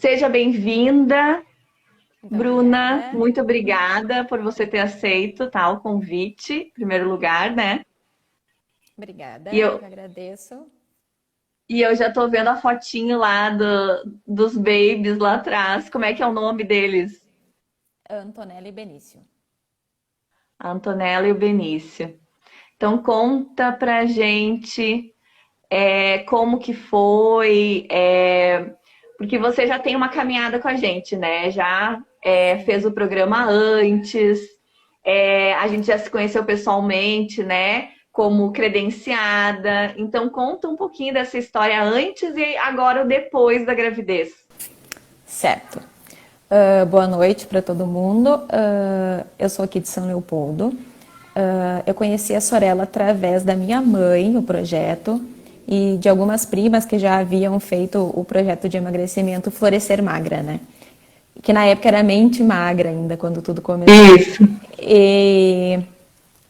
Seja bem-vinda, Muito Bruna. obrigada. Muito obrigada por você ter aceito, tá, o convite, em primeiro lugar, né? E Obrigada, eu que eu, agradeço. e eu já tô vendo a fotinho lá dos babies lá atrás. Como é que é o nome deles? Antonella e Benício. A Antonella e o Benício. Então conta pra gente como que foi, porque você já tem uma caminhada com a gente, né? Já fez o Sim. programa antes, a gente já se conheceu pessoalmente, né? Como credenciada. Então conta um pouquinho dessa história antes e agora o depois da gravidez. Certo. Boa noite para todo mundo. Eu sou aqui de São Leopoldo. Eu conheci a Sorella através da minha mãe, o projeto, e de algumas primas que já haviam feito o projeto de emagrecimento Florescer Magra, né? Que na época era Mente Magra ainda, quando tudo começou. Isso. E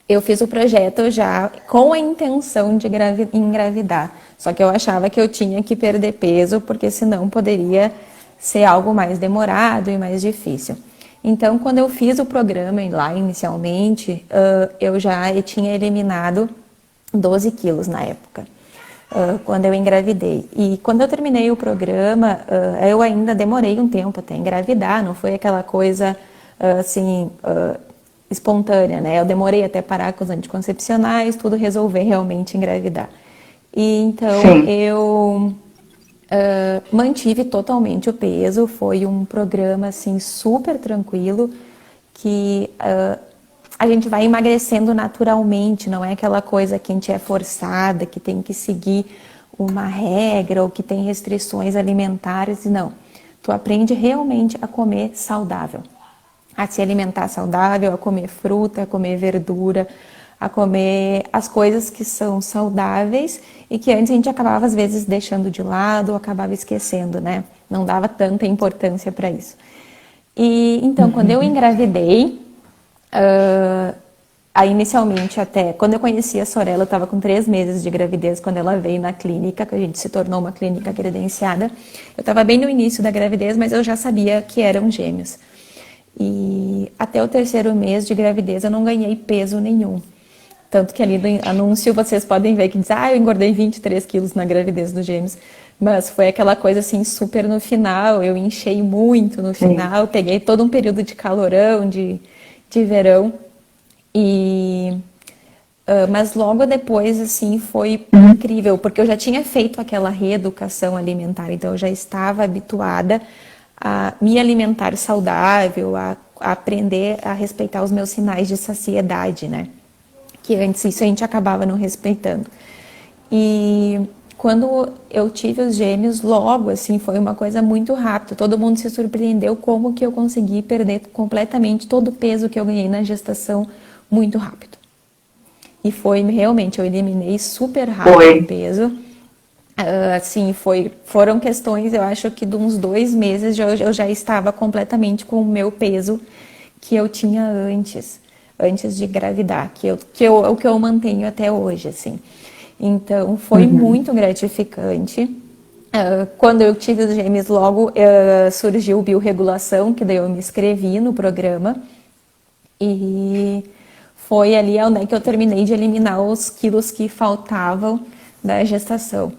eu fiz o projeto já com a intenção de engravidar. Só que eu achava que eu tinha que perder peso, porque senão poderia ser algo mais demorado e mais difícil. Então, quando eu fiz o programa lá inicialmente, eu tinha eliminado 12 quilos na época, quando eu engravidei. E quando eu terminei o programa, eu ainda demorei um tempo até engravidar, não foi aquela coisa assim espontânea, né? Eu demorei até parar com os anticoncepcionais, tudo resolver realmente engravidar. E então Sim. eu mantive totalmente o peso, foi um programa assim super tranquilo que a gente vai emagrecendo naturalmente, não é aquela coisa que a gente é forçada, que tem que seguir uma regra ou que tem restrições alimentares, não. Tu aprende realmente a comer saudável, a se alimentar saudável, a comer fruta, a comer verdura, a comer as coisas que são saudáveis e que antes a gente acabava às vezes deixando de lado ou acabava esquecendo, né? Não dava tanta importância para isso. E então, quando eu engravidei, aí inicialmente até, quando eu conheci a Sorella, eu estava com 3 meses de gravidez quando ela veio na clínica, que a gente se tornou uma clínica credenciada. Eu estava bem no início da gravidez, mas eu já sabia que eram gêmeos. E até o 3º mês de gravidez eu não ganhei peso nenhum. Tanto que ali no anúncio vocês podem ver que diz, eu engordei 23 quilos na gravidez dos gêmeos. Mas foi aquela coisa assim, super no final, eu enchei muito no Sim. final, peguei todo um período de calorão, de verão. E mas logo depois, assim, foi incrível, porque eu já tinha feito aquela reeducação alimentar, então eu já estava habituada a me alimentar saudável, a aprender a respeitar os meus sinais de saciedade, né? Que antes isso a gente acabava não respeitando. E quando eu tive os gêmeos, logo assim, foi uma coisa muito rápida. Todo mundo se surpreendeu como que eu consegui perder completamente todo o peso que eu ganhei na gestação muito rápido. E foi realmente, eu eliminei super Foi. rápido o peso. Assim, foram questões, eu acho que de uns 2 meses eu já estava completamente com o meu peso que eu tinha antes de engravidar, o que eu mantenho até hoje, assim. Então, foi muito gratificante. Quando eu tive os gêmeos, logo surgiu biorregulação, que daí eu me inscrevi no programa. E foi ali né, que eu terminei de eliminar os quilos que faltavam da gestação.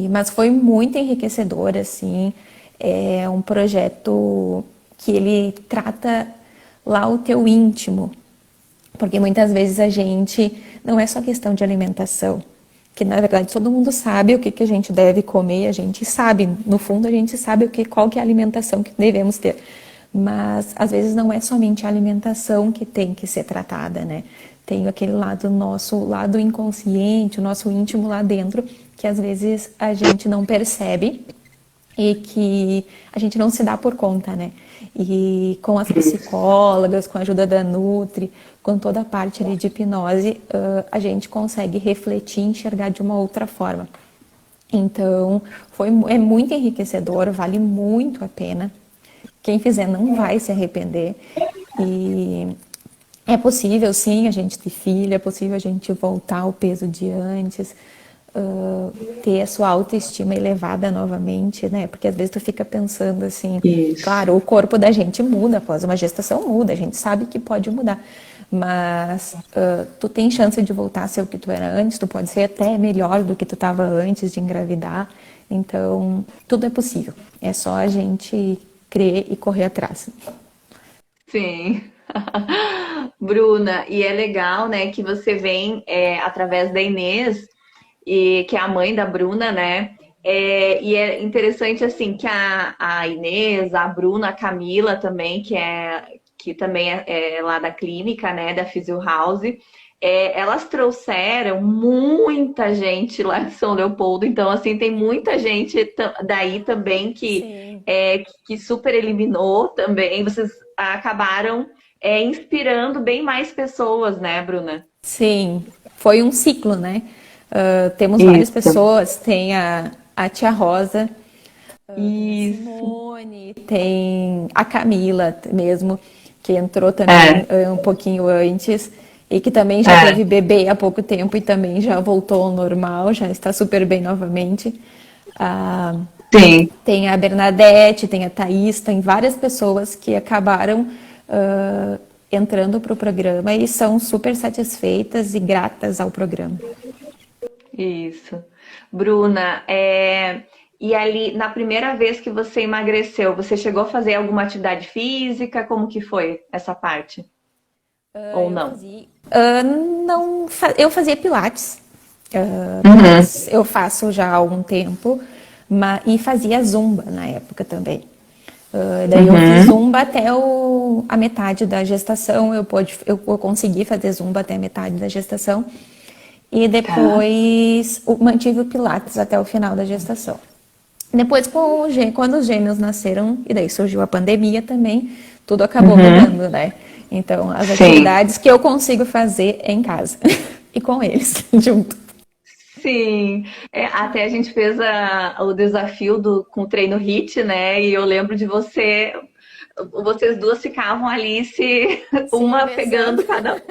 Mas foi muito enriquecedor, assim. É um projeto que ele trata lá o teu íntimo, porque muitas vezes a gente não é só questão de alimentação, que na verdade todo mundo sabe o que, que a gente deve comer, a gente sabe, no fundo a gente sabe qual que é a alimentação que devemos ter. Mas às vezes não é somente a alimentação que tem que ser tratada, né? Tem aquele lado nosso, lado inconsciente, o nosso íntimo lá dentro, que às vezes a gente não percebe e que a gente não se dá por conta, né? E com as psicólogas, com a ajuda da Nutri, com toda a parte ali de hipnose, a gente consegue refletir e enxergar de uma outra forma. Então, é muito enriquecedor, vale muito a pena. Quem fizer não vai se arrepender. E é possível, sim, a gente ter filho, é possível a gente voltar ao peso de antes. ter a sua autoestima elevada novamente, né? Porque às vezes tu fica pensando assim, Isso. claro, o corpo da gente muda, após uma gestação muda, a gente sabe que pode mudar, mas tu tem chance de voltar a ser o que tu era antes, tu pode ser até melhor do que tu estava antes de engravidar, então tudo é possível, é só a gente crer e correr atrás. Sim. Bruna, e é legal, né, que você vem através da Inês, e que é a mãe da Bruna, né? E é interessante assim que a Inês, a Bruna, a Camila também, que também é lá da clínica, né, da Physio House, elas trouxeram muita gente lá de São Leopoldo, então assim tem muita gente daí também Sim. que super eliminou também. Vocês acabaram inspirando bem mais pessoas, né, Bruna? Sim, foi um ciclo, né? Temos várias Isso, pessoas, tem a tia Rosa, tem a isso. Simone, tem a Camila mesmo, que entrou também É, um pouquinho antes e que também já é, teve bebê há pouco tempo e também já voltou ao normal, já está super bem novamente. Ah, sim. tem a Bernadette, tem a Thaís, tem várias pessoas que acabaram entrando para o programa e são super satisfeitas e gratas ao programa. Isso. Bruna, e ali, na primeira vez que você emagreceu, você chegou a fazer alguma atividade física? Como que foi essa parte? Ou Eu não? fazia. Não, eu fazia Pilates. Uhum, Pilates eu faço já há algum tempo, e fazia Zumba na época também. Daí eu fiz uhum, Zumba até a metade da gestação, eu consegui fazer Zumba até a metade da gestação. E tá. depois mantive o Pilates até o final da gestação. Depois, quando os gêmeos nasceram, e daí surgiu a pandemia também, tudo acabou Uhum, mudando, né? Então, as sim. atividades que eu consigo fazer é em casa e com eles junto. Sim, até a gente fez o desafio com o treino HIIT, né? E eu lembro de vocês duas ficavam ali Se uma revezando. pegando cada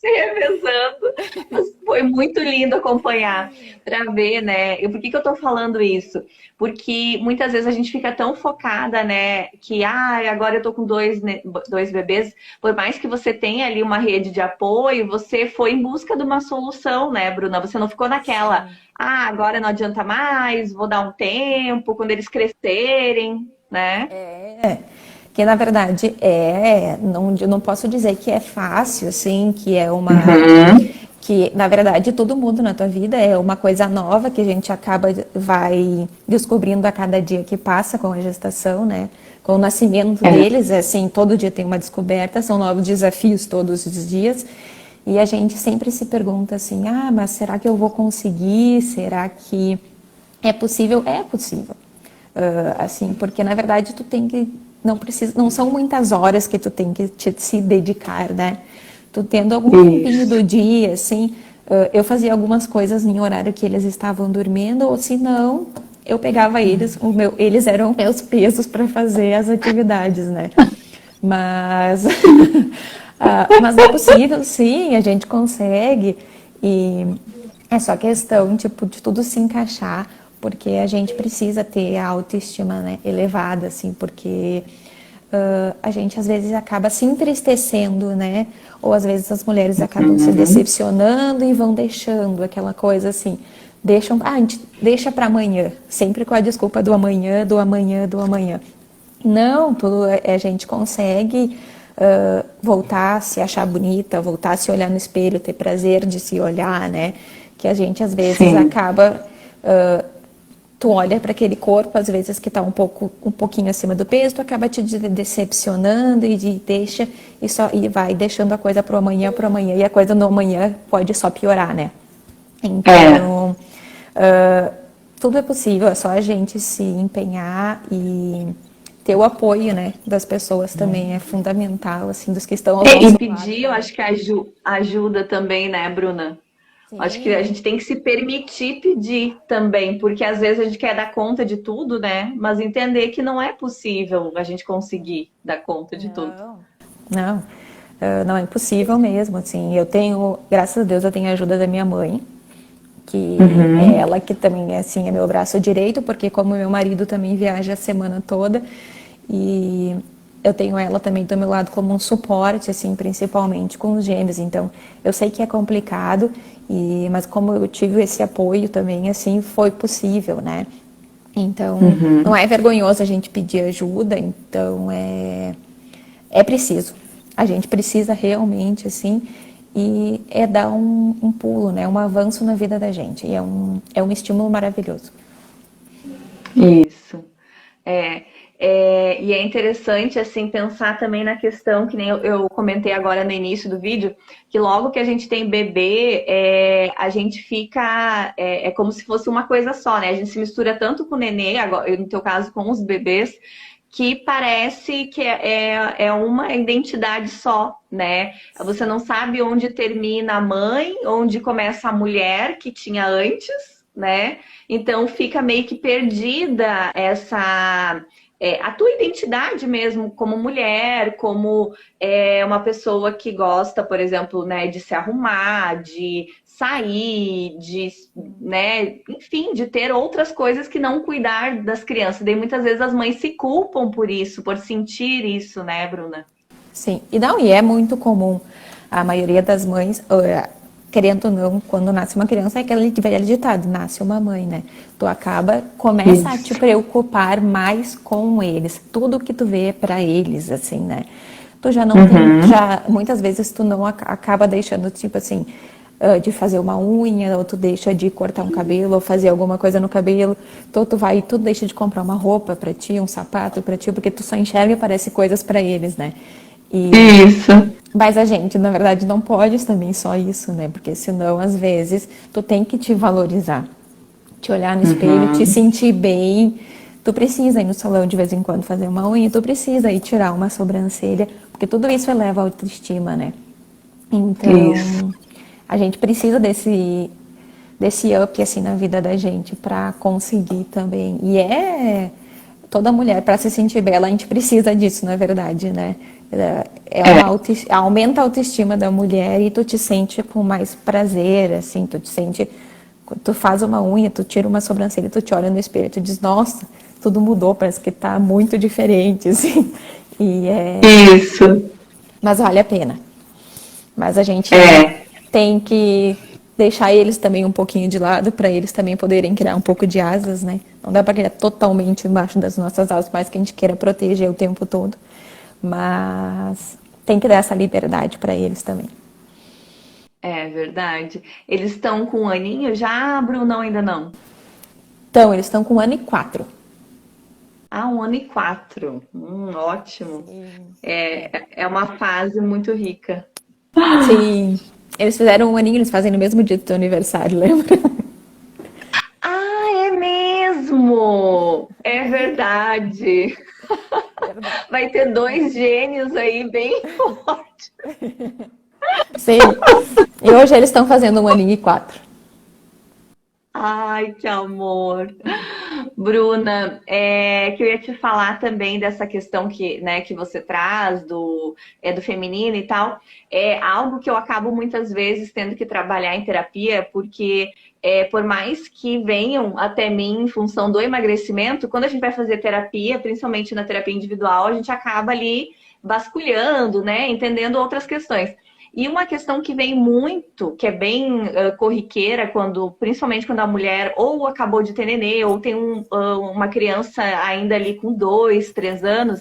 se revezando. Mas foi muito lindo acompanhar para ver, né? E por que que eu tô falando isso? Porque muitas vezes a gente fica tão focada, né? Que agora eu tô com dois bebês. Por mais que você tenha ali uma rede de apoio, você foi em busca de uma solução, né, Bruna? Você não ficou naquela, Sim. agora não adianta mais, vou dar um tempo, quando eles crescerem, né? Que na verdade não, eu não posso dizer que é fácil, assim, Uhum. que na verdade todo mundo na tua vida é uma coisa nova que a gente vai descobrindo a cada dia que passa com a gestação, né? Com o nascimento É, deles, é assim, todo dia tem uma descoberta, são novos desafios todos os dias. E a gente sempre se pergunta assim: mas será que eu vou conseguir? Será que é possível? É possível. Assim, porque na verdade tu tem que não precisa, não são muitas horas que tu tem que se dedicar, né? Tu tendo algum tempinho isso. do dia, assim, eu fazia algumas coisas em horário que eles estavam dormindo, ou se não, eu pegava eles, eles eram meus pesos para fazer as atividades, né? Mas, mas é possível, sim, a gente consegue. E é só questão, tipo, de tudo se encaixar, porque a gente precisa ter a autoestima, né, elevada, assim, porque a gente às vezes acaba se entristecendo, né? Ou às vezes as mulheres acabam se Uhum. decepcionando e vão deixando aquela coisa assim, a gente deixa para amanhã, sempre com a desculpa do amanhã, do amanhã, do amanhã. Não, a gente consegue voltar a se achar bonita, voltar a se olhar no espelho, ter prazer de se olhar, né? Que a gente às vezes Sim. acaba, tu olha para aquele corpo, às vezes que está um pouquinho acima do peso, tu acaba te decepcionando deixa e vai deixando a coisa para o amanhã, e a coisa no amanhã pode só piorar, né? É. Então, uh, tudo é possível, é só a gente se empenhar e ter o apoio, né, das pessoas também é fundamental, assim, dos que estão ao E nosso lado pedir, eu também. acho que ajuda também, né, Bruna? Acho que a Sim, gente tem que se permitir pedir também, porque às vezes a gente quer dar conta de tudo, né? Mas entender que não é possível a gente conseguir dar conta de tudo. não, não é impossível mesmo, assim, graças a Deus eu tenho a ajuda da minha mãe, que é Uhum. ela que também assim é meu braço direito, porque como meu marido também viaja a semana toda e eu tenho ela também do meu lado como um suporte, assim, principalmente com os gêmeos. Então, eu sei que é complicado, mas como eu tive esse apoio também, assim, foi possível, né? Então, não Uhum. é vergonhoso a gente pedir ajuda, então é preciso. A gente precisa realmente, assim, e é dar um pulo, né? Um avanço na vida da gente. E é um estímulo maravilhoso. Isso. É, e é interessante assim pensar também na questão que nem eu comentei agora no início do vídeo, que logo que a gente tem bebê, a gente fica é como se fosse uma coisa só, né? A gente se mistura tanto com o nenê, agora, no teu caso com os bebês, que parece que é uma identidade só, né? Você não sabe onde termina a mãe, onde começa a mulher que tinha antes, né? Então fica meio que perdida a tua identidade mesmo como mulher, como uma pessoa que gosta, por exemplo, né, de se arrumar, de sair, né, enfim, de ter outras coisas que não cuidar das crianças. Daí muitas vezes as mães se culpam por isso, por sentir isso, né, Bruna? Sim, e é muito comum. A maioria das mães, querendo ou não, quando nasce uma criança, é aquele velho ditado, nasce uma mãe, né? Tu começa a te Isso. preocupar mais com eles. Tudo que tu vê é pra eles, assim, né? Tu já não tem, Uhum. muitas vezes tu não acaba deixando, tipo assim, de fazer uma unha, ou tu deixa de cortar um cabelo, ou fazer alguma coisa no cabelo, então tu deixa de comprar uma roupa pra ti, um sapato pra ti, porque tu só enxerga e parece coisas pra eles, né? E, Isso. mas a gente, na verdade, não pode também só isso, né? Porque senão, às vezes, tu tem que te valorizar, te olhar no espelho, te Uhum. sentir bem. Tu precisa ir no salão de vez em quando fazer uma unha, tu precisa ir tirar uma sobrancelha, porque tudo isso eleva a autoestima, né? Isso. Então, a gente precisa desse up assim na vida da gente para conseguir também. E toda mulher para se sentir bela, a gente precisa disso, na verdade, né? É. Aumenta a autoestima da mulher e tu te sente com mais prazer, assim, tu te sente, tu faz uma unha, tu tira uma sobrancelha, tu te olha no espelho, tu diz, nossa, tudo mudou, parece que tá muito diferente, assim. Isso. Mas vale a pena. Mas a gente É. tem que deixar eles também um pouquinho de lado para eles também poderem criar um pouco de asas, né? Não dá para criar totalmente embaixo das nossas asas, mais que a gente queira proteger o tempo todo, mas tem que dar essa liberdade para eles também. É verdade. Eles estão com um aninho já, Bruno? Ainda não? Então, eles estão com 1 ano e 4. Ah, 1 ano e 4. Ótimo. Sim. É uma fase muito rica. Sim. Eles fizeram 1 aninho, eles fazem no mesmo dia do teu aniversário, lembra? Ah, é mesmo! É verdade. Verdade. Vai ter dois gênios aí bem fortes. Sim. E hoje eles estão fazendo 1 ano e 4. Ai, que amor. Bruna, que eu ia te falar também dessa questão que, né, que você traz do feminino e tal. É algo que eu acabo muitas vezes tendo que trabalhar em terapia, porque por mais que venham até mim em função do emagrecimento, quando a gente vai fazer terapia, principalmente na terapia individual, a gente acaba ali vasculhando, né, entendendo outras questões. E uma questão que vem muito, que é bem corriqueira, principalmente quando a mulher ou acabou de ter nenê, ou tem uma criança ainda ali com 2, 3 anos,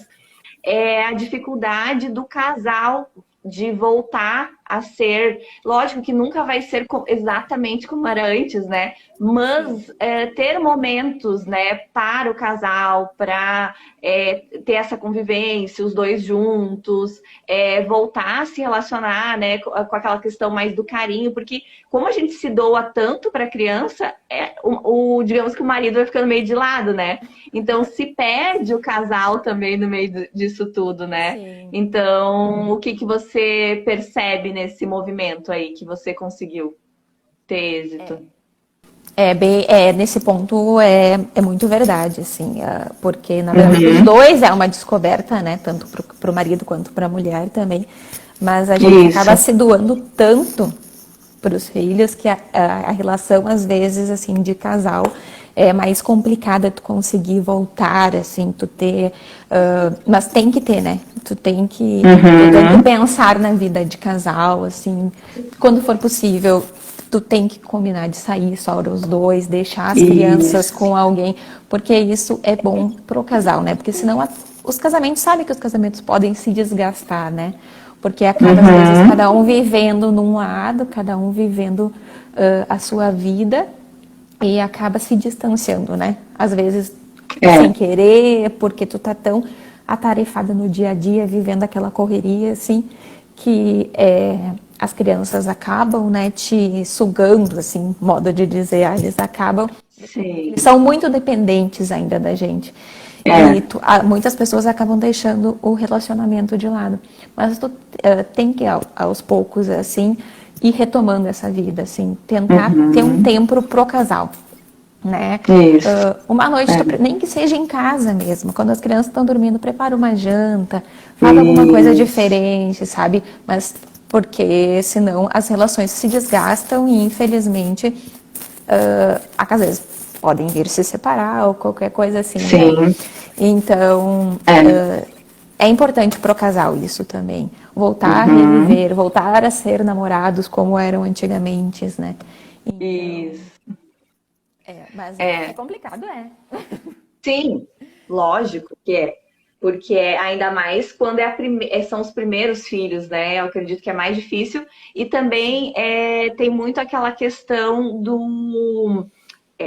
é a dificuldade do casal de voltar a ser, lógico que nunca vai ser exatamente como era antes, né? Sim. Mas ter momentos, né, para o casal, para ter essa convivência, os dois juntos, voltar a se relacionar, né, com aquela questão mais do carinho, porque como a gente se doa tanto para a criança, digamos que o marido vai ficando meio de lado, né? Então se perde o casal também no meio disso tudo, né? Sim. Então, o que que você percebe nesse movimento aí que você conseguiu ter êxito? Nesse ponto é muito verdade, assim, porque na verdade para os Uhum. dois é uma descoberta, né, tanto para o marido quanto para a mulher também, mas a gente acaba Isso. se doando tanto os filhos, que a relação, às vezes, assim, de casal é mais complicada tu conseguir voltar, assim, tu ter... mas tem que ter, né? Tu tem que pensar na vida de casal, assim, quando for possível, tu tem que combinar de sair só os dois, deixar as crianças Isso. com alguém, porque isso é bom pro casal, né? Porque senão os casamentos, sabe que os casamentos podem se desgastar, né? Porque acaba, às vezes, cada um vivendo num lado, cada um vivendo a sua vida e acaba se distanciando, né? Às vezes, sem É. querer, porque tu tá tão atarefada no dia a dia, vivendo aquela correria, assim, que as crianças acabam, né, te sugando, assim, modo de dizer, eles acabam, eles Sim. são muito dependentes ainda da gente. E É. muitas pessoas acabam deixando o relacionamento de lado. Mas tu tem que, aos poucos, assim, ir retomando essa vida, assim, tentar ter um tempo pro casal, né? Isso. Uma noite, É. nem que seja em casa mesmo, quando as crianças estão dormindo, prepara uma janta, faz alguma coisa Isso. diferente, sabe? Mas porque senão as relações se desgastam e infelizmente às vezes podem vir se separar ou qualquer coisa assim, né? Sim. Então É. é importante pro casal isso também, voltar a reviver, voltar a ser namorados como eram antigamente, né? Então, Isso. mas é É. complicado, é. Sim, lógico que é. Porque ainda mais quando são os primeiros filhos, né? Eu acredito que é mais difícil. E também tem muito aquela questão do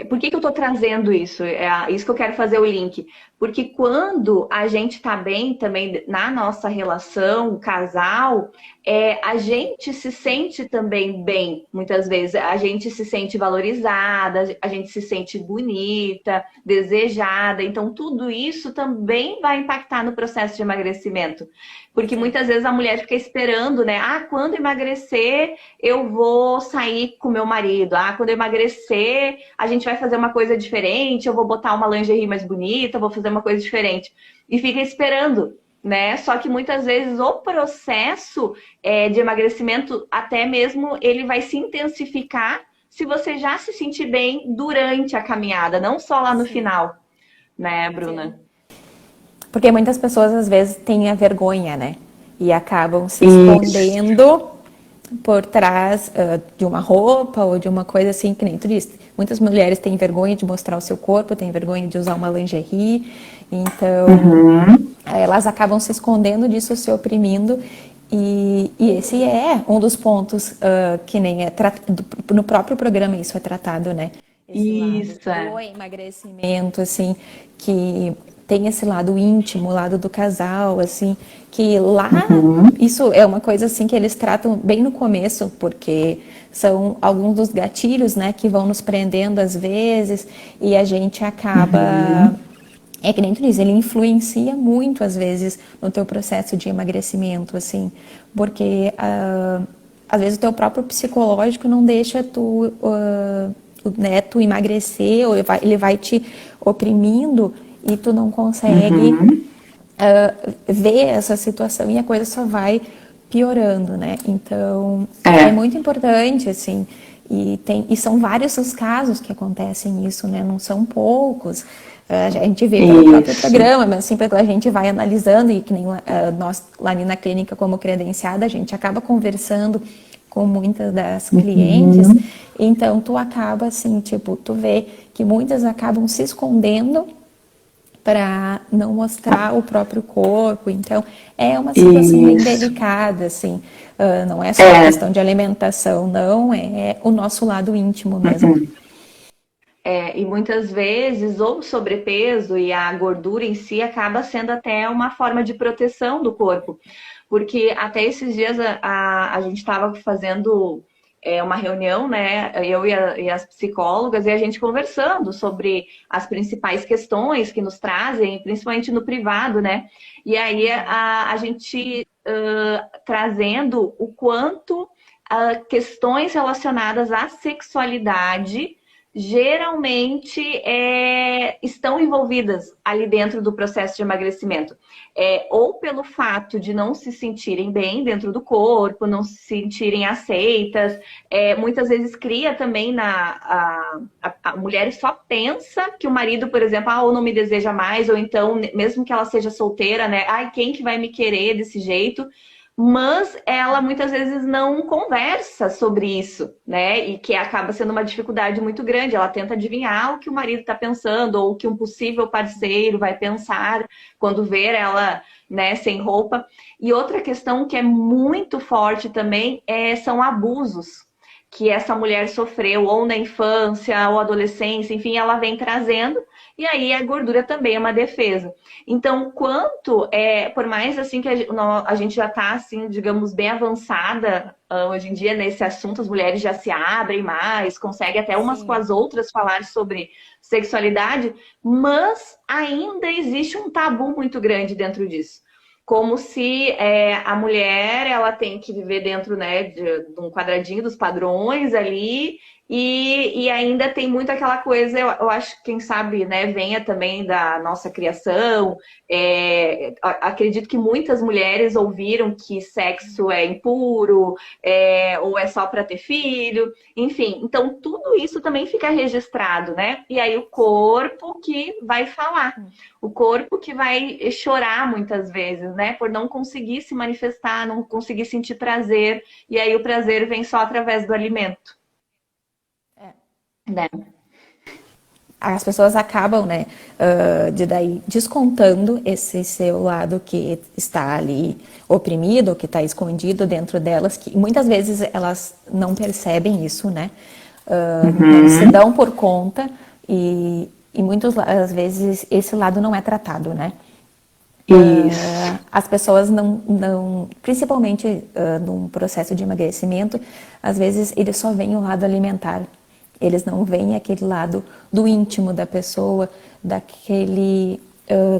por que que eu estou trazendo isso? É isso que eu quero fazer o link. Porque quando a gente está bem também na nossa relação, casal, a gente se sente também bem, muitas vezes. A gente se sente valorizada, a gente se sente bonita, desejada. Então, tudo isso também vai impactar no processo de emagrecimento. Porque Sim. muitas vezes a mulher fica esperando, né? Ah, quando emagrecer, eu vou sair com meu marido. Ah, quando eu emagrecer, a gente vai fazer uma coisa diferente, eu vou botar uma lingerie mais bonita, vou fazer uma coisa diferente. E fica esperando, né? Só que muitas vezes o processo de emagrecimento, até mesmo, ele vai se intensificar se você já se sentir bem durante a caminhada, não só lá no Sim, final, né, sim. Bruna? Porque muitas pessoas às vezes têm a vergonha, né? E acabam se Isso. escondendo por trás de uma roupa ou de uma coisa assim, que nem tu disse. Muitas mulheres têm vergonha de mostrar o seu corpo, têm vergonha de usar uma lingerie, então elas acabam se escondendo disso, se oprimindo. E esse é um dos pontos que nem no próprio programa isso é tratado, né? Esse lado Isso, do emagrecimento, assim, que tem esse lado íntimo, o lado do casal, assim, que lá isso é uma coisa assim que eles tratam bem no começo, porque são alguns dos gatilhos, né, que vão nos prendendo às vezes e a gente acaba é que nem tu diz, ele influencia muito às vezes no teu processo de emagrecimento, assim, porque às vezes o teu próprio psicológico não deixa né, tu emagrecer, ou ele vai te oprimindo e tu não consegue ver essa situação e a coisa só vai piorando, né? Então é é, muito importante, assim, e são vários os casos que acontecem isso, né? Não são poucos. A gente vê pelo próprio isso. programa, mas assim, a gente vai analisando e que nem nós lá na clínica como credenciada, a gente acaba conversando com muitas das clientes, então tu acaba assim, tipo, tu vê que muitas acabam se escondendo para não mostrar o próprio corpo. Então, é uma situação bem Isso. delicada, assim. Não é só a É, questão de alimentação, não, é o nosso lado íntimo mesmo. e muitas vezes o sobrepeso e a gordura em si acaba sendo até uma forma de proteção do corpo. Porque até esses dias a gente estava fazendo uma reunião, né? Eu e as psicólogas, e a gente conversando sobre as principais questões que nos trazem, principalmente no privado, né? E aí a gente trazendo o quanto questões relacionadas à sexualidade geralmente estão envolvidas ali dentro do processo de emagrecimento. Ou pelo fato de não se sentirem bem dentro do corpo, não se sentirem aceitas. Muitas vezes cria também a mulher só pensa que o marido, por exemplo, ou não me deseja mais, ou então, mesmo que ela seja solteira, né? Ai, quem que vai me querer desse jeito? Mas ela muitas vezes não conversa sobre isso, né? E que acaba sendo uma dificuldade muito grande. Ela tenta adivinhar o que o marido está pensando ou o que um possível parceiro vai pensar quando ver ela, né, sem roupa. E outra questão que é muito forte também são abusos que essa mulher sofreu ou na infância ou adolescência, enfim, ela vem trazendo. E aí a gordura também é uma defesa. Então, por mais assim que a gente já está, assim, digamos, bem avançada hoje em dia nesse assunto, as mulheres já se abrem mais, conseguem até umas com Sim. as outras falar sobre sexualidade, mas ainda existe um tabu muito grande dentro disso. Como se a mulher ela tem que viver dentro, né, de um quadradinho dos padrões ali. E ainda tem muito aquela coisa, eu acho que quem sabe, né, venha também da nossa criação. Acredito que muitas mulheres ouviram que sexo é impuro, ou é só para ter filho, enfim. Então, tudo isso também fica registrado, né? E aí o corpo que vai falar, o corpo que vai chorar muitas vezes, né? Por não conseguir se manifestar, não conseguir sentir prazer, e aí o prazer vem só através do alimento, né? As pessoas acabam, né, de daí descontando esse seu lado que está ali oprimido, que está escondido dentro delas, que muitas vezes elas não percebem isso, né, não se dão por conta e muitas vezes esse lado não é tratado, né. Isso. As pessoas não principalmente num processo de emagrecimento, às vezes eles só veem o lado alimentar. Eles não veem aquele lado do íntimo da pessoa, daquele,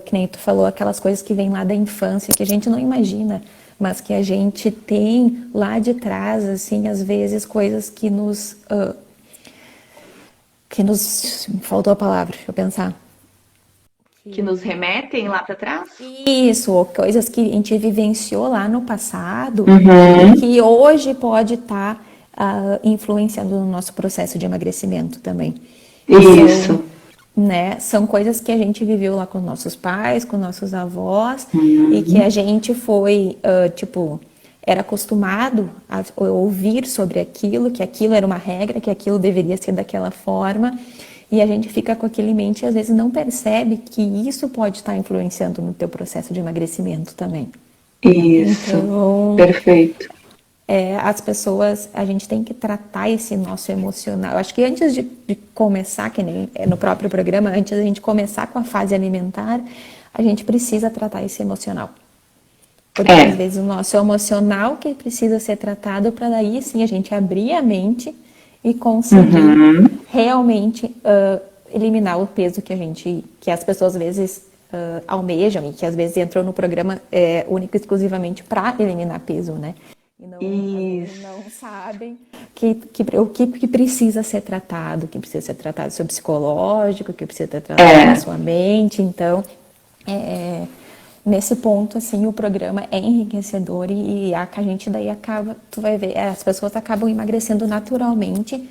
que nem tu falou, aquelas coisas que vêm lá da infância, que a gente não imagina, mas que a gente tem lá de trás, assim, às vezes coisas que nos faltou a palavra, deixa eu pensar. Que nos remetem lá para trás? Isso, ou coisas que a gente vivenciou lá no passado e Uhum. que hoje pode estar influenciando no nosso processo de emagrecimento também. Isso. São, né, são coisas que a gente viveu lá com nossos pais, com nossos avós e que a Uhum. gente foi, tipo, era acostumado a ouvir sobre aquilo, que aquilo era uma regra, que aquilo deveria ser daquela forma. E a gente fica com aquele em mente e às vezes não percebe que isso pode estar influenciando no teu processo de emagrecimento também. Isso. Então, Perfeito. as pessoas, a gente tem que tratar esse nosso emocional. Eu acho que antes de começar, que nem no próprio programa, antes da gente começar com a fase alimentar, a gente precisa tratar esse emocional. Porque às É. vezes o nosso emocional que precisa ser tratado para daí sim a gente abrir a mente e conseguir Uhum. realmente eliminar o peso que as pessoas às vezes almejam e que às vezes entram no programa único e exclusivamente para eliminar peso, né? E não, às vezes não Isso. sabem o que precisa ser tratado, que precisa ser tratado do seu psicológico, que precisa ser tratado da É. sua mente. Então, é, nesse ponto, assim, o programa é enriquecedor e a gente daí acaba, tu vai ver, as pessoas acabam emagrecendo naturalmente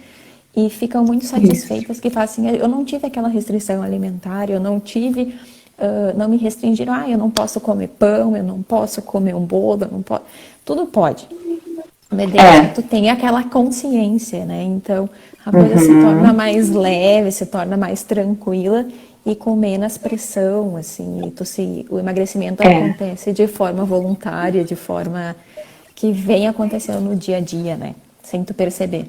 e ficam muito Isso. satisfeitas que falam assim, eu não tive aquela restrição alimentar, eu não tive, não me restringiram, eu não posso comer pão, eu não posso comer um bolo, eu não posso, tudo pode. Desde que É. tu tenha aquela consciência, né? Então a coisa se torna Uhum. mais leve, se torna mais tranquila e com menos pressão, assim. O emagrecimento É. acontece de forma voluntária, de forma que vem acontecendo no dia a dia, né? Sem tu perceber.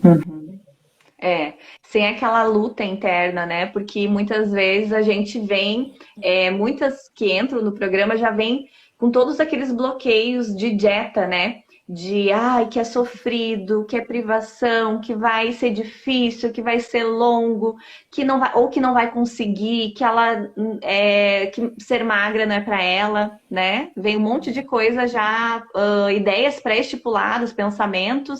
Sem aquela luta interna, né? Porque muitas vezes a gente vem, muitas que entram no programa já vêm com todos aqueles bloqueios de dieta, né? De ai, que é sofrido, que é privação, que vai ser difícil, que vai ser longo, que não vai, ou que não vai conseguir, que que ser magra não é para ela, né? Vem um monte de coisa já, ideias pré-estipuladas, pensamentos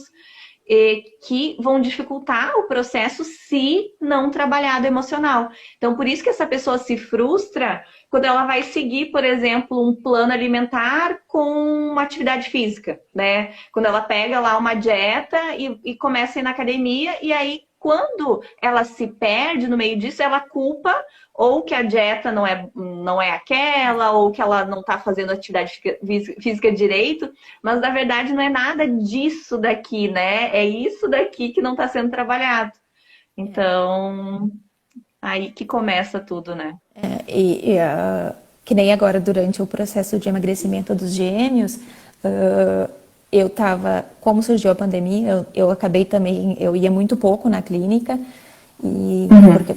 que vão dificultar o processo se não trabalhar do emocional. Então, por isso que essa pessoa se frustra quando ela vai seguir, por exemplo, um plano alimentar com uma atividade física, né? Quando ela pega lá uma dieta e começa a ir na academia, e aí, quando ela se perde no meio disso, ela culpa ou que a dieta não é aquela, ou que ela não está fazendo atividade física direito, mas na verdade não é nada disso daqui, né? É isso daqui que não está sendo trabalhado. Então, aí que começa tudo, né? Que nem agora durante o processo de emagrecimento dos gêmeos, eu estava, como surgiu a pandemia, eu acabei também, eu ia muito pouco na clínica,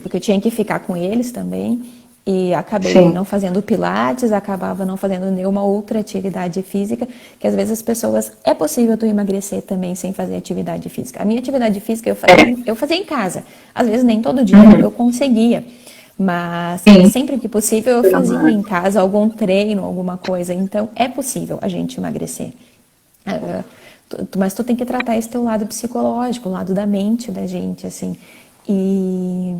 porque eu tinha que ficar com eles também, e acabei Sim. não fazendo pilates, acabava não fazendo nenhuma outra atividade física, que às vezes as pessoas, é possível tu emagrecer também sem fazer atividade física. A minha atividade física eu fazia em casa, às vezes nem todo dia eu conseguia, mas Sim. sempre que possível eu fazia em casa algum treino, alguma coisa, então é possível a gente emagrecer. Mas tu tem que tratar esse teu lado psicológico, o lado da mente da gente, assim. E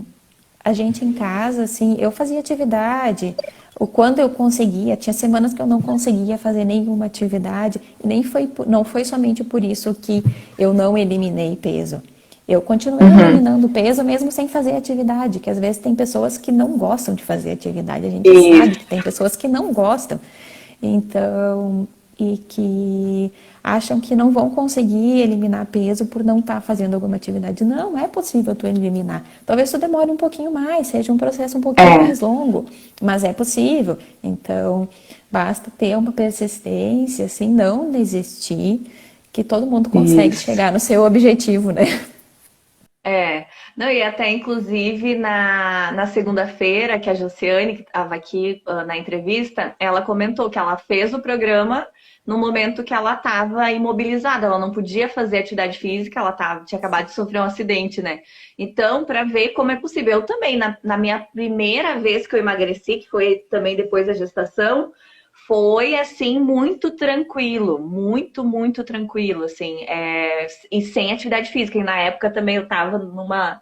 a gente em casa, assim, eu fazia atividade, o quando eu conseguia, tinha semanas que eu não conseguia fazer nenhuma atividade, e não foi somente por isso que eu não eliminei peso. Eu continuei eliminando peso mesmo sem fazer atividade, que às vezes tem pessoas que não gostam de fazer atividade, a gente sabe que tem pessoas que não gostam. Então, e que acham que não vão conseguir eliminar peso por não estar fazendo alguma atividade. Não, é possível tu eliminar. Talvez tu demore um pouquinho mais, seja um processo um pouquinho mais longo, mas é possível. Então, basta ter uma persistência, assim, não desistir, que todo mundo consegue Isso. chegar no seu objetivo, né? Não, e até inclusive na segunda-feira, que a Josiane, que estava aqui na entrevista, ela comentou que ela fez o programa no momento que ela estava imobilizada, ela não podia fazer atividade física, tinha acabado de sofrer um acidente, né? Então, para ver como é possível. Eu também, na minha primeira vez que eu emagreci, que foi também depois da gestação, foi assim muito tranquilo, muito tranquilo, assim, e sem atividade física. E na época também eu tava numa,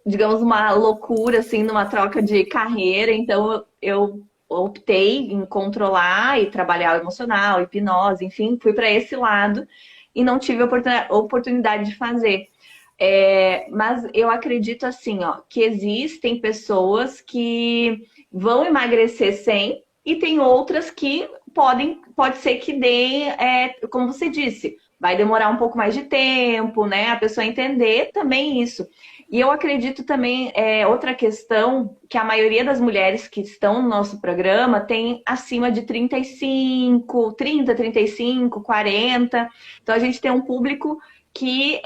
digamos, uma loucura, assim, numa troca de carreira, então eu optei em controlar e trabalhar o emocional, hipnose, enfim, fui para esse lado e não tive oportunidade de fazer. Mas eu acredito assim, ó, que existem pessoas que vão emagrecer sem e tem outras que pode ser que dê, como você disse, vai demorar um pouco mais de tempo, né? A pessoa entender também isso. E eu acredito também, outra questão, que a maioria das mulheres que estão no nosso programa tem acima de 35, 30, 35, 40. Então a gente tem um público que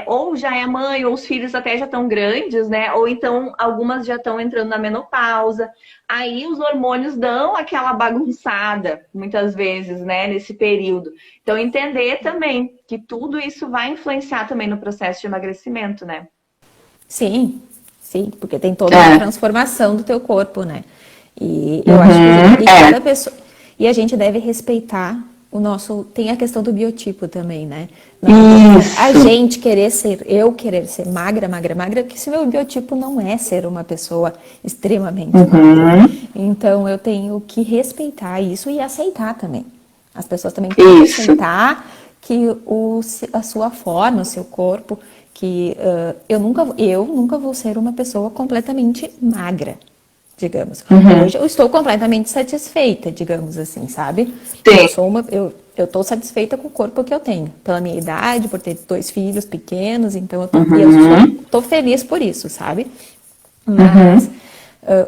ou já é mãe, ou os filhos até já estão grandes, né? Ou então algumas já estão entrando na menopausa. Aí os hormônios dão aquela bagunçada, muitas vezes, né? Nesse período. Então entender também que tudo isso vai influenciar também no processo de emagrecimento, né? Sim, sim, porque tem toda uma transformação do teu corpo, né? E eu acho que cada pessoa. E a gente deve respeitar o nosso. Tem a questão do biotipo também, né? Não adianta a gente eu querer ser magra, magra, magra, que se meu biotipo não é ser uma pessoa extremamente magra. Então eu tenho que respeitar isso e aceitar também. As pessoas também têm que aceitar que a sua forma, o seu corpo, que eu nunca vou ser uma pessoa completamente magra, digamos. Hoje eu estou completamente satisfeita, digamos assim, sabe? Eu estou satisfeita com o corpo que eu tenho, pela minha idade, por ter 2 filhos pequenos, então eu tô feliz por isso, sabe? Mas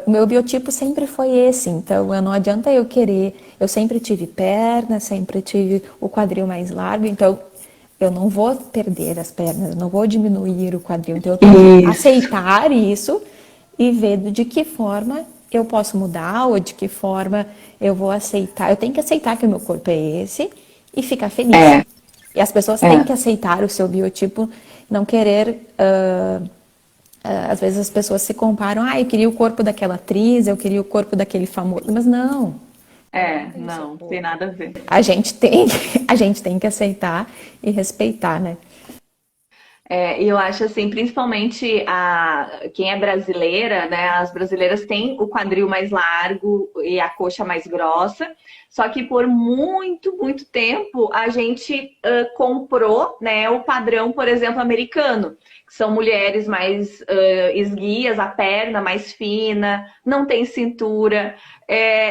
o meu biotipo sempre foi esse, então não adianta eu querer. Eu sempre tive perna, sempre tive o quadril mais largo, então eu não vou perder as pernas, eu não vou diminuir o quadril, então eu tenho que aceitar isso e ver de que forma eu posso mudar ou de que forma eu vou aceitar. Eu tenho que aceitar que o meu corpo é esse e ficar feliz. E as pessoas têm que aceitar o seu biotipo, não querer. Às vezes as pessoas se comparam, eu queria o corpo daquela atriz, eu queria o corpo daquele famoso, mas não. Não, tem nada a ver. A gente tem, a gente tem que aceitar e respeitar, né? E eu acho assim, principalmente quem é brasileira, né? As brasileiras têm o quadril mais largo e a coxa mais grossa. Só que por muito, muito tempo a gente comprou, né, o padrão, por exemplo, americano, que são mulheres mais esguias, a perna mais fina, não tem cintura.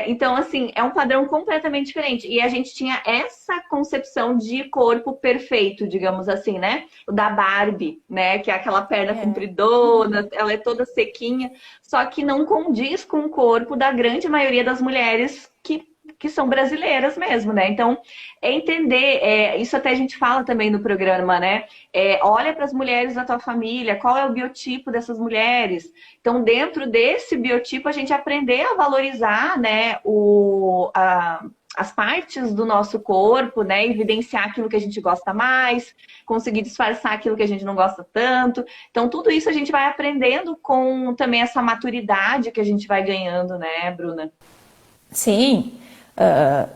Então, assim, é um padrão completamente diferente. E a gente tinha essa concepção de corpo perfeito, digamos assim, né? O da Barbie, né? Que é aquela perna É. compridona, ela é toda sequinha, só que não condiz com o corpo da grande maioria das mulheres que são brasileiras mesmo, né? Então, entender, isso até a gente fala também no programa, né? Olha para as mulheres da tua família, qual é o biotipo dessas mulheres. Então, dentro desse biotipo, a gente aprender a valorizar, né, as partes do nosso corpo, né? Evidenciar aquilo que a gente gosta mais, conseguir disfarçar aquilo que a gente não gosta tanto. Então, tudo isso a gente vai aprendendo com também essa maturidade que a gente vai ganhando, né, Bruna? Sim,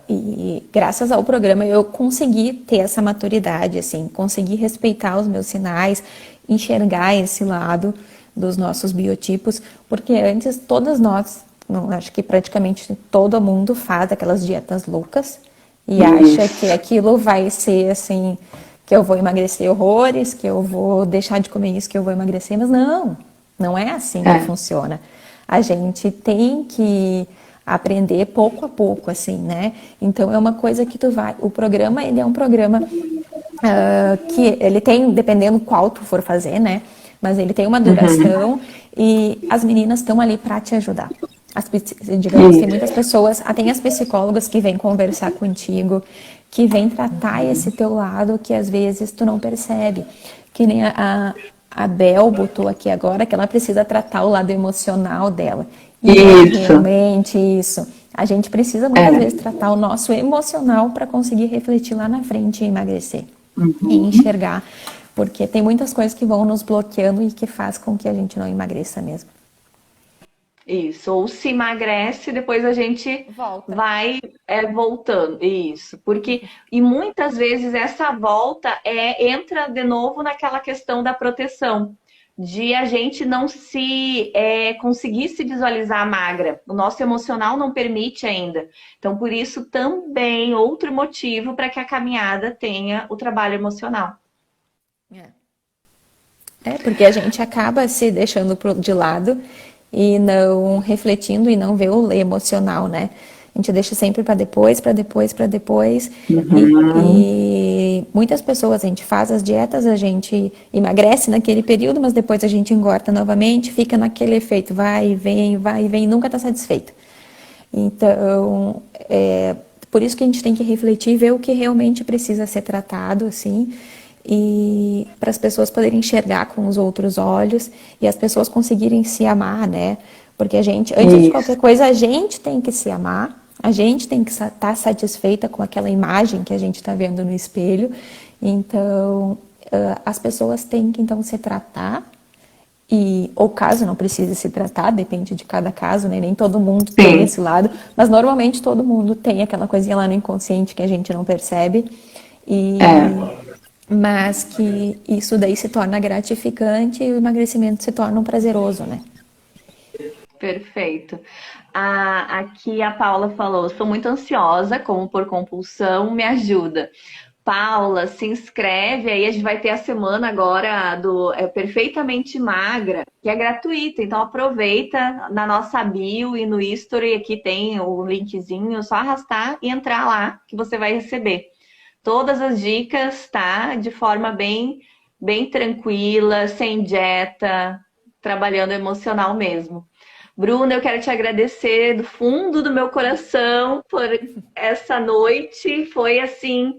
e graças ao programa eu consegui ter essa maturidade, assim, consegui respeitar os meus sinais, enxergar esse lado dos nossos biotipos, porque antes todas nós, não, acho que praticamente todo mundo faz aquelas dietas loucas e acha que Isso. aquilo vai ser assim, que eu vou emagrecer horrores, que eu vou deixar de comer isso, que eu vou emagrecer, mas não, não é assim que É. funciona. A gente tem que aprender pouco a pouco, assim, né? Então é uma coisa que tu vai. O programa, ele é um programa que ele tem, dependendo qual tu for fazer, né? Mas ele tem uma Uhum. duração e as meninas estão ali para te ajudar. Digamos, tem muitas Isso. pessoas, tem as psicólogas que vêm conversar contigo, que vêm tratar esse teu lado que às vezes tu não percebe. Que nem a Bel botou aqui agora que ela precisa tratar o lado emocional dela. E é Isso. realmente isso. A gente precisa muitas vezes É. tratar o nosso emocional para conseguir refletir lá na frente e emagrecer e Uhum. enxergar, porque tem muitas coisas que vão nos bloqueando e que faz com que a gente não emagreça mesmo. Isso. Ou se emagrece, depois a gente Volta. vai voltando. Isso. Porque, e muitas vezes essa volta entra de novo naquela questão da proteção. De a gente não se conseguir se visualizar magra. O nosso emocional não permite ainda. Então, por isso, também outro motivo para que a caminhada tenha o trabalho emocional. É, porque a gente acaba se deixando de lado e não refletindo e não vê o emocional, né? A gente deixa sempre para depois, para depois, para depois. Uhum. E muitas pessoas, a gente faz as dietas, a gente emagrece naquele período, mas depois a gente engorda novamente, fica naquele efeito, vai e vem, nunca está satisfeito. Então, por isso que a gente tem que refletir e ver o que realmente precisa ser tratado, assim, e para as pessoas poderem enxergar com os outros olhos e as pessoas conseguirem se amar, né? Porque a gente, antes de qualquer Isso. coisa, a gente tem que se amar, a gente tem que estar satisfeita com aquela imagem que a gente está vendo no espelho. Então, as pessoas têm que então se tratar e, ou caso não precise se tratar, depende de cada caso, né? Nem todo mundo tem Sim. esse lado, mas normalmente todo mundo tem aquela coisinha lá no inconsciente que a gente não percebe. E É. mas que isso daí se torna gratificante e o emagrecimento se torna um prazeroso, né? Perfeito. Aqui a Paula falou: sou muito ansiosa, como por compulsão, me ajuda. Paula, se inscreve aí, a gente vai ter a semana agora do Perfeitamente Magra, que é gratuita, então aproveita na nossa bio e no history, aqui tem o linkzinho, só arrastar e entrar lá que você vai receber. Todas as dicas, tá? De forma bem tranquila, sem dieta, trabalhando emocional mesmo. Bruna, eu quero te agradecer do fundo do meu coração por essa noite. Foi assim,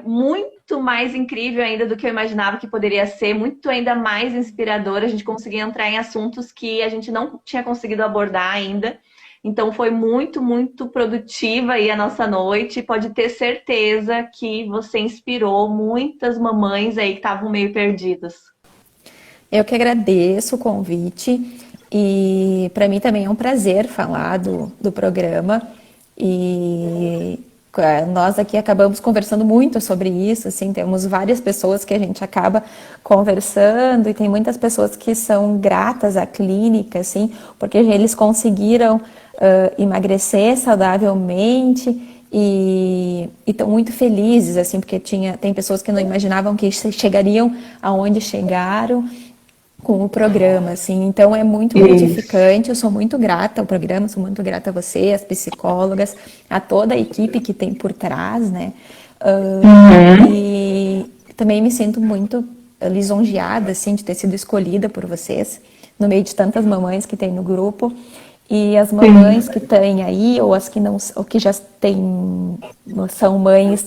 muito mais incrível ainda do que eu imaginava que poderia ser, muito ainda mais inspirador. A gente conseguir entrar em assuntos que a gente não tinha conseguido abordar ainda. Então foi muito, muito produtiva aí a nossa noite. Pode ter certeza que você inspirou muitas mamães aí que estavam meio perdidas. Eu que agradeço o convite e para mim também é um prazer falar do programa e Nós aqui acabamos conversando muito sobre isso, assim, temos várias pessoas que a gente acaba conversando e tem muitas pessoas que são gratas à clínica, assim, porque eles conseguiram emagrecer saudavelmente e estão muito felizes, assim, porque tem pessoas que não imaginavam que chegariam aonde chegaram com o programa, assim, então é muito Isso. gratificante, eu sou muito grata ao programa, sou muito grata a você, às psicólogas, a toda a equipe que tem por trás, né, Uhum. e também me sinto muito lisonjeada, assim, de ter sido escolhida por vocês, no meio de tantas mamães que tem no grupo, e as mamães Sim. que têm aí, ou as que não, ou que já têm, são mães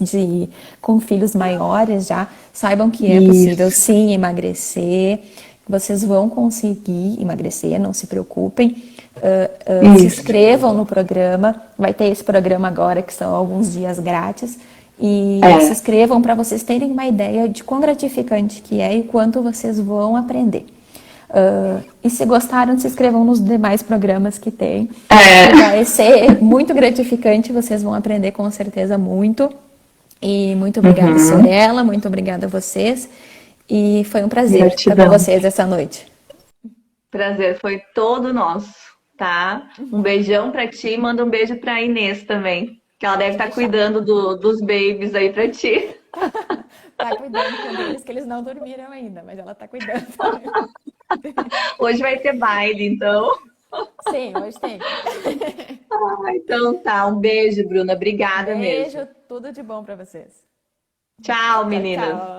com filhos maiores já, saibam que é possível Isso. sim emagrecer, vocês vão conseguir emagrecer, não se preocupem. Se Isso. inscrevam no programa, vai ter esse programa agora que são alguns dias grátis. E se É. inscrevam para vocês terem uma ideia de quão gratificante que é e quanto vocês vão aprender. E se gostaram, se inscrevam nos demais programas que tem, que É. vai ser muito gratificante, vocês vão aprender com certeza muito. E muito obrigada, Uhum. Sorella, muito obrigada a vocês. E foi um prazer estar com Gratidão. vocês essa noite. Prazer foi todo nosso, tá? Um beijão pra ti, manda um beijo pra Inês também, que ela deve Pode estar deixar. cuidando dos babies aí pra ti. Tá cuidando deles, que eles não dormiram ainda, mas ela tá cuidando. Hoje vai ter baile, então. Sim, hoje tem. Então tá, um beijo, Bruna. Obrigada mesmo. Beijo, tudo de bom para vocês. Tchau, Tchau, meninas. tchau.